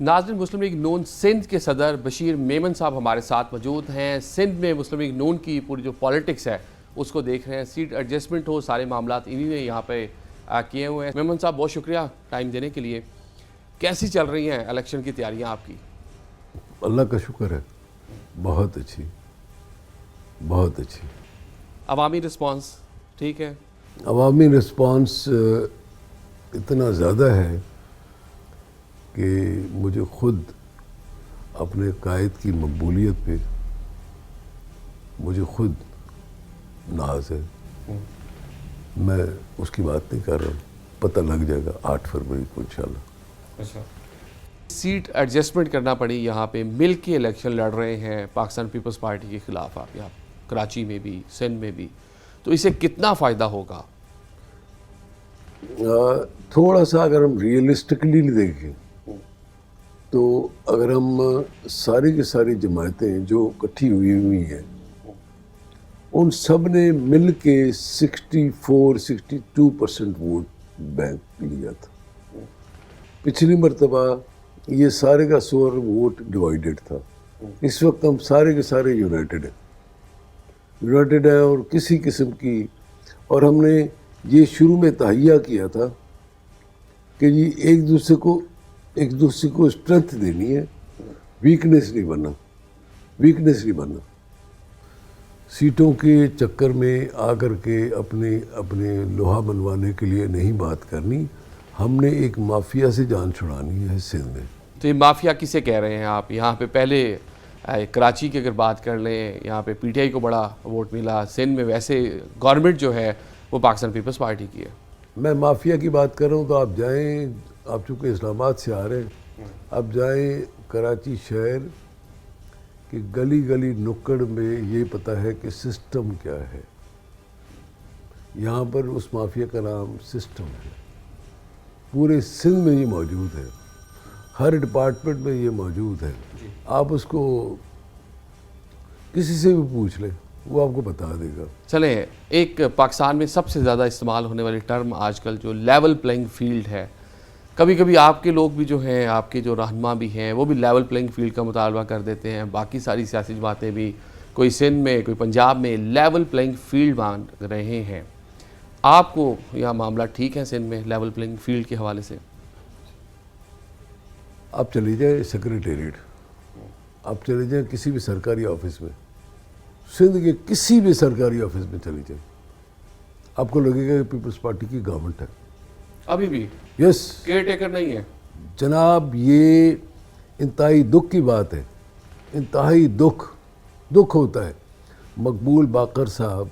नाज़रीन, मुस्लिम लीग नून सिंध के सदर बशीर मेमन साहब हमारे साथ मौजूद हैं। सिंध में मुस्लिम लीग नून की पूरी जो पॉलिटिक्स है उसको देख रहे हैं, सीट एडजस्टमेंट हो, सारे मामला इन्हीं ने यहाँ पे किए हुए हैं। मेमन साहब, बहुत शुक्रिया टाइम देने के लिए। कैसी चल रही हैं इलेक्शन की तैयारियाँ आपकी? अल्लाह का शुक्र है, बहुत अच्छी, बहुत अच्छी। अवामी रिस्पांस ठीक है? अवामी रिस्पांस इतना ज़्यादा है कि मुझे खुद अपने कायद की मकबूलियत पे मुझे खुद नाज है। मैं उसकी बात नहीं कर रहा हूँ, पता लग जाएगा 8 फरवरी को इंशाल्लाह। अच्छा, सीट एडजस्टमेंट करना पड़ी, यहाँ पे मिल के इलेक्शन लड़ रहे हैं पाकिस्तान पीपल्स पार्टी के खिलाफ आप, यहाँ कराची में भी सिंध में भी, तो इसे कितना फ़ायदा होगा? थोड़ा सा अगर हम रियलिस्टिकली देखें तो अगर हम सारी की सारी जमातें जो इकट्ठी हुई हैं उन सब ने मिल के 64-62% वोट बैंक लिया था। पिछली मरतबा ये सारे का सोर वोट डिवाइडेड था। इस वक्त हम सारे के सारे यूनाइटेड है और किसी किस्म की, और हमने ये शुरू में तहैया किया था कि जी एक दूसरे को स्ट्रेंथ देनी है, वीकनेस नहीं बनना। सीटों के चक्कर में आकर के अपने लोहा मनवाने के लिए नहीं बात करनी। हमने एक माफिया से जान छुड़ानी है सिंध में। तो ये माफिया किसे कह रहे हैं आप? यहाँ पे पहले कराची की अगर बात कर लें, यहाँ पे पीटीआई को बड़ा वोट मिला। सिंध में वैसे गवर्नमेंट जो है वो पाकिस्तान पीपल्स पार्टी की है। मैं माफिया की बात कर रहा हूँ तो आप जाएं, आप चूँकि इस्लामाबाद से आ रहे हैं, आप जाएं कराची शहर कि गली गली नुक्कड़ में ये पता है कि सिस्टम क्या है। यहाँ पर उस माफिया का नाम सिस्टम है। पूरे सिंध में ये मौजूद है, हर डिपार्टमेंट में ये मौजूद है। आप उसको किसी से भी पूछ लें, वो आपको बता देगा। चलें, एक पाकिस्तान में सबसे ज़्यादा इस्तेमाल होने वाली टर्म आजकल जो लेवल प्लेइंग फील्ड है, कभी कभी आपके लोग भी जो हैं, आपके जो रहनुमा भी हैं, वो भी लेवल प्लेइंग फील्ड का मुतालबा कर देते हैं। बाकी सारी सियासी जमातें भी, कोई सिंध में कोई पंजाब में लेवल प्लेइंग फील्ड मांग रहे हैं। आपको यह मामला ठीक है सिंध में लेवल प्लेइंग फील्ड के हवाले से? आप चले जाए सेक्रेटेरिएट, आप चले जाए किसी भी सरकारी ऑफिस में, सिंध के किसी भी सरकारी ऑफिस में चले जाए, आपको लगेगा कि पीपल्स पार्टी की गवर्नमेंट है अभी भी। यस, केयर टेकर नहीं है जनाब। ये इंतहाई दुख की बात है, इंतहाई दुख होता है। मकबूल बाकर साहब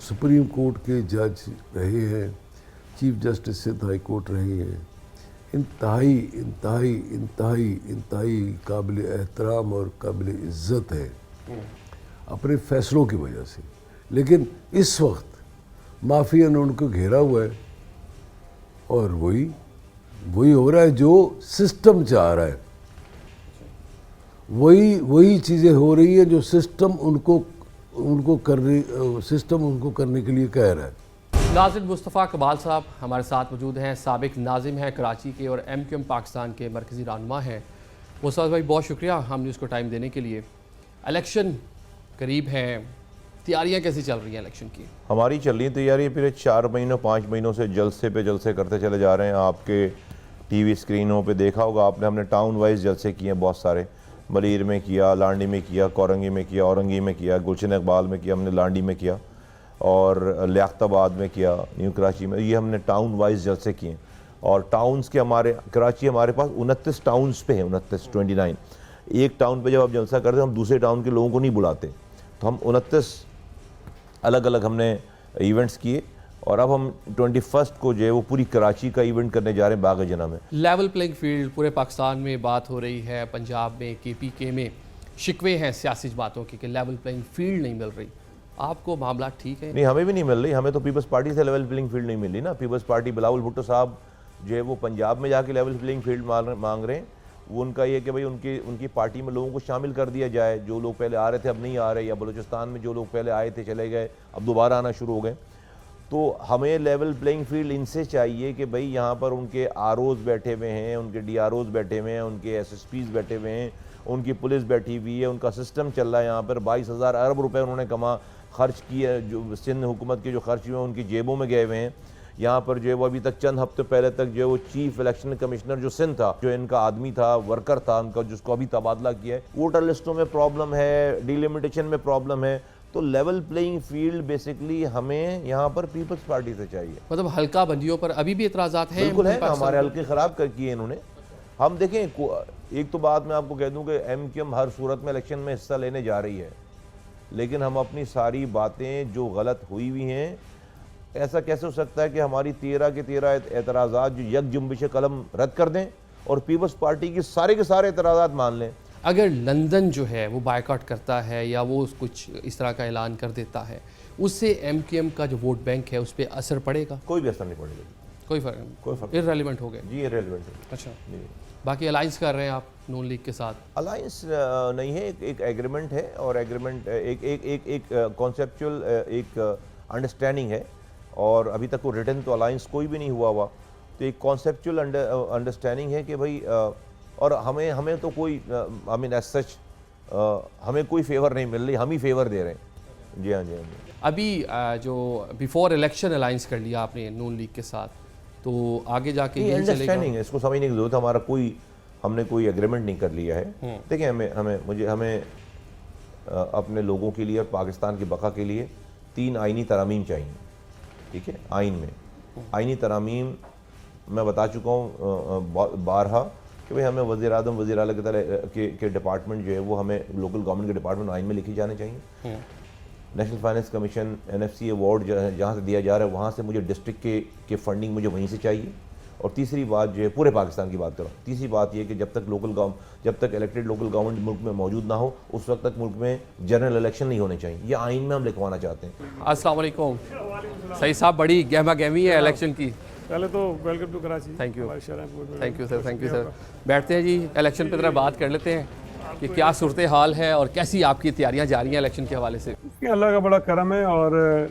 सुप्रीम कोर्ट के जज रहे हैं, chief justice Sindh high court रहे हैं। इंतहाई इंतहाई इंतहाई इंतहाई काबिल एहतराम और काबिल इज़्ज़त है अपने फैसलों की वजह से। लेकिन इस वक्त माफिया ने उनको घेरा हुआ है और वही हो रहा है जो सिस्टम चाह रहा है। वही चीज़ें हो रही है जो सिस्टम उनको करने के लिए कह रहा है। नाज़िम मुस्तफ़ा कमाल साहब हमारे साथ मौजूद हैं, साबिक नाजिम हैं कराची के और MQM पाकिस्तान के मरकज़ी रहनुमा हैं। मुस्तफ़ा भाई, बहुत शुक्रिया हम न्यूज़ को टाइम देने के लिए। इलेक्शन करीब है, तैयारियां कैसी चल रही हैं इलेक्शन की? हमारी चल रही है तैयारी, फिर 4 महीनों 5 महीनों से जलसे पे जलसे करते चले जा रहे हैं। आपके टीवी स्क्रीनों पे देखा होगा आपने, हमने टाउन वाइज जलसे किए हैं बहुत सारे। मलीर में किया, लांडी में किया, कोरंगी में किया, औरंगी में किया, गुलशन इकबाल में किया, हमने लांडी में किया और लियाकताबाद में किया, न्यू कराची में। ये हमने टाउन वाइज जलसे किए। और टाउन्स के कराची हमारे पास 29 टाउन्स पे हैं, 29 एक टाउन पे जब आप जलसा करते हैं हम दूसरे टाउन के लोगों को नहीं बुलाते, तो हम 29 अलग अलग हमने इवेंट्स किए। और अब हम 21 को जो है वो पूरी कराची का इवेंट करने जा रहे हैं बाग जना में। लेवल प्लेइंग फील्ड पूरे पाकिस्तान में बात हो रही है, पंजाब में KPK में शिकवे हैं सियासी जमातों की कि लेवल प्लेइंग फील्ड नहीं मिल रही। आपको मामला ठीक है? नहीं, हमें भी नहीं मिल रही। हमें तो पीपल्स पार्टी से लेवल प्लेइंग फील्ड नहीं मिल रही ना। पीपल्स पार्टी बिलावल भुट्टो साहब जो है वो पंजाब में जाके लेवल प्लेइंग फील्ड मांग रहे हैं। वो उनका ये कि भाई उनकी पार्टी में लोगों को शामिल कर दिया जाए, जो लोग पहले आ रहे थे अब नहीं आ रहे, या बलूचिस्तान में जो लोग पहले आए थे चले गए अब दोबारा आना शुरू हो गए। तो हमें लेवल प्लेइंग फील्ड इनसे चाहिए कि भाई यहाँ पर उनके आरओज़ बैठे हुए हैं, उनके डीआरओज़ बैठे हुए हैं, उनके एसएसपीज़ बैठे हुए हैं, उनकी पुलिस बैठी हुई है, उनका सिस्टम चल रहा है। यहाँ पर 22,000 अरब रुपए उन्होंने खर्च किए, जो सिंध हुकूमत के जो खर्च हुए हैं उनकी जेबों में गए हुए हैं। यहाँ पर जो है वो अभी तक चंद हफ्ते पहले तक जो है वो चीफ इलेक्शन कमिश्नर जो सिंध था, जो इनका आदमी था, वर्कर था उनका, जिसको अभी तबादला किया है, वोटर लिस्टों में प्रॉब्लम है, डिलिमिटेशन में प्रॉब्लम है। तो लेवल प्लेइंग फील्ड बेसिकली हमें यहाँ पर पीपल्स पार्टी से चाहिए। मतलब हल्का बंदियों पर अभी भी एतराज़ात हैं? बिल्कुल है, हमारे हल्के ख़राब कर किए इन्होंने। हम देखें, एक तो बात मैं आपको कह दूं कि एमक्यूएम हर सूरत में इलेक्शन में हिस्सा लेने जा रही है, लेकिन हम अपनी सारी बातें जो गलत हुई हुई हैं, ऐसा कैसे हो सकता है कि हमारी 13 के 13 एतराज़ात जो यक जुम्बिश कलम रद्द कर दें और पीपल्स पार्टी की सारे के सारे एतराज़ात मान लें। अगर लंदन जो है वो बायकॉट करता है या वो कुछ इस तरह का ऐलान कर देता है, उससे एमक्यूएम का जो वोट बैंक है उस पर असर पड़ेगा? कोई भी असर नहीं पड़ेगा, कोई फ़र्क नहीं, कोई फर्क इररेलेवेंट हो गए जी, इररेलेवेंट है। अच्छा, जी, बाकी अलाइंस कर रहे हैं आप नून लीग के साथ? अलायंस नहीं है, एक एग्रीमेंट है, और एग्रीमेंट एक कॉन्सेप्चुअल एक अंडरस्टैंडिंग है, और अभी तक वो रिटन तो अलायंस कोई भी नहीं हुआ। तो एक कॉन्सेप्चुअल अंडरस्टैंडिंग है कि भाई और हमें तो कोई आई मीन एज सच हमें कोई फेवर नहीं मिल रही, हम ही फेवर दे रहे हैं। जी हाँ, जी हाँ जी। अभी जो बिफोर इलेक्शन अलाइंस कर लिया आपने नून लीग के साथ, तो आगे जाके यही चलेगा? अंडरस्टैंडिंग है, इसको समझने की जरूरत है। हमारा हमने कोई एग्रीमेंट नहीं कर लिया है। देखिए, हमें अपने लोगों के लिए और पाकिस्तान की बका के लिए 3 आइनी तरामीम चाहिए। ठीक है, आइन में आइनी तरामीम मैं बता चुका हूँ बारहा कि भाई हमें वज़ीर आज़म वज़ीर आला की तरह के डिपार्टमेंट जो है वो हमें लोकल गवर्नमेंट के डिपार्टमेंट आइन में लिखे जाने चाहिए। National finance commission NFC award जहाँ से दिया जा रहा है वहाँ से मुझे डिस्ट्रिक्ट के फंडिंग मुझे वहीं से चाहिए। और तीसरी बात जो है, पूरे पाकिस्तान की बात करूँ, तीसरी बात ये कि जब तक इलेक्टेड लोकल गवर्नमेंट मुल्क में मौजूद ना हो, उस वक्त तक मुल्क में जनरल इलेक्शन नहीं होने चाहिए। ये आइन में हम लिखवाना चाहते हैं। अस्सलाम वालेकुम सही साहब, बड़ी गहमा गहमी है इलेक्शन की। पहले तो welcome to Karachi. Thank you, thank thank you sir. बैठते हैं जी, इलेक्शन पे ज़रा बात कर लेते हैं कि क्या सूरत हाल है और कैसी आपकी तैयारियां जा रही हैं इलेक्शन के हवाले से? अल्लाह का बड़ा करम है, और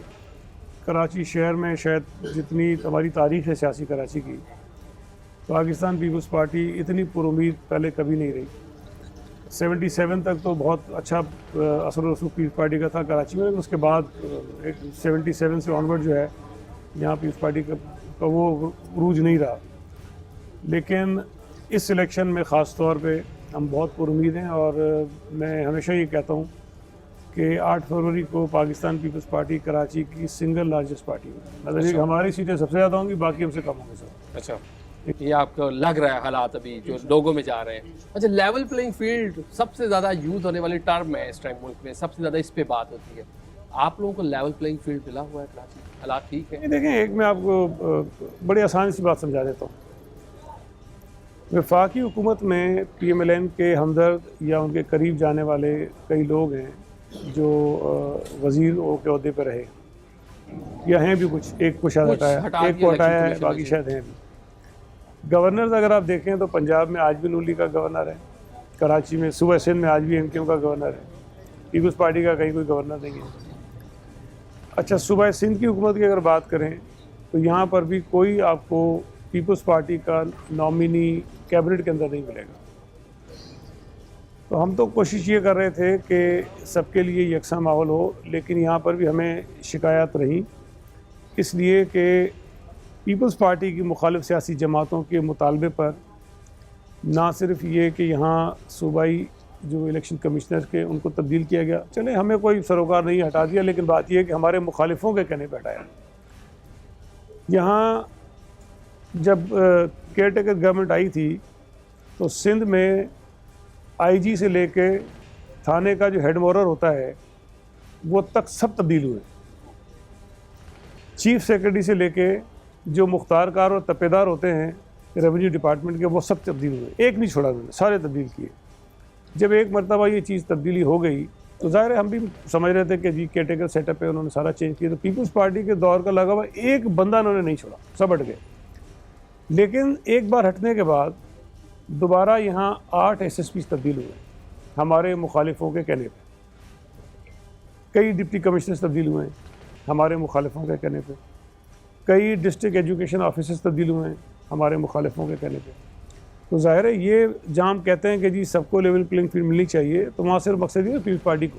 कराची शहर में शायद जितनी हमारी तारीख है सियासी कराची की, पाकिस्तान पीपल्स पार्टी इतनी पुरुमीद पहले कभी नहीं रही। 77 तक तो बहुत अच्छा असर रसूख पीपल्स पार्टी का था कराची में, लेकिन उसके बाद 77 से ऑनवर्ड जो है यहाँ पीपल्स पार्टी का वो रूज नहीं रहा। लेकिन इस सिलेक्शन में ख़ास तौर पे हम बहुत पुरुमीद हैं, और मैं हमेशा ये कहता हूँ कि 8 फरवरी को पाकिस्तान पीपल्स पार्टी कराची की सिंगल लार्जेस्ट पार्टी है। मतलब हमारी सीटें सबसे ज़्यादा होंगी, बाकी हमसे कम होंगे सर। अच्छा, ये आपको लग रहा है हालात अभी जो लोगों में जा रहे हैं? अच्छा, लेवल प्लेइंग फील्ड सबसे ज़्यादा यूज़ होने वाली टर्म है इस टाइम मुल्क में, सबसे ज़्यादा इस पे बात होती है। आप लोगों को लेवल प्लेइंग फील्ड मिला हुआ है कराची? हालात ठीक है? देखें, एक मैं आपको बड़ी आसान सी बात समझा देता हूँ। वफाकी हुकूमत में PMLN के हमदर्द या उनके करीब जाने वाले कई लोग हैं जो वज़ीर के अहदे पर रहे, या हैं भी कुछ, एक को शायद हटाया, एक को हटाया है, बाकी शायद हैं भी। गवर्नर्स अगर आप देखें तो पंजाब में आज भी नून लीग का गवर्नर है, कराची में सूबा सिंध में आज भी MKM का गवर्नर है, पीपल्स पार्टी का कहीं कोई गवर्नर नहीं है। अच्छा, सूबा सिंध की हुकूमत की अगर बात करें तो यहाँ पर भी कोई आपको पीपल्स पार्टी का नॉमिनी कैबिनेट के अंदर नहीं मिलेगा। तो हम तो कोशिश ये कर रहे थे कि सबके लिए यकसा माहौल हो, लेकिन यहाँ पर भी हमें शिकायत रही, इसलिए कि पीपल्स पार्टी की मुखालिफ सियासी जमातों के मुतालबे पर ना सिर्फ ये कि यहाँ सूबाई जो इलेक्शन कमिश्नर के उनको तब्दील किया गया, चले हमें कोई सरोकार नहीं, हटा दिया, लेकिन बात यह है कि हमारे मुखालिफों के कहने पर हटाया। यहाँ जब केयर टेकर गवर्नमेंट आई थी तो सिंध में IG से लेके थाने का जो हेड मोरर होता है वो तक सब तब्दील हुए। चीफ सेक्रेटरी से लेके जो मुख्तार कार और तपेदार होते हैं रेवेन्यू डिपार्टमेंट के, वो सब तब्दील हुए, एक नहीं छोड़ा उन्होंने, सारे तब्दील किए। जब एक मरतबा ये चीज़ तब्दीली हो गई तो ज़ाहिर है हम भी समझ रहे थे कि जी केयर टेकर सेटअप है, उन्होंने सारा चेंज किया। तो पीपल्स पार्टी के दौर का लगा हुआ एक बंदा उन्होंने नहीं छोड़ा, सब हट गए। लेकिन एक बार हटने के बाद दोबारा यहाँ 8 SSP तब्दील हुए हमारे मुखालिफों के कहने पे। कई डिप्टी कमिश्नर्स तब्दील हुए हैं हमारे मुखालिफों के कहने पे। कई डिस्ट्रिक्ट एजुकेशन ऑफिसर्स तब्दील हुए हैं हमारे मुखालिफों के कहने पे। तो ज़ाहिर है ये जहाँ हम कहते हैं कि जी सबको लेवल प्लेइंग फील्ड मिलनी चाहिए, तो वहाँ सिर्फ मकसद ये है पीपल्स पार्टी को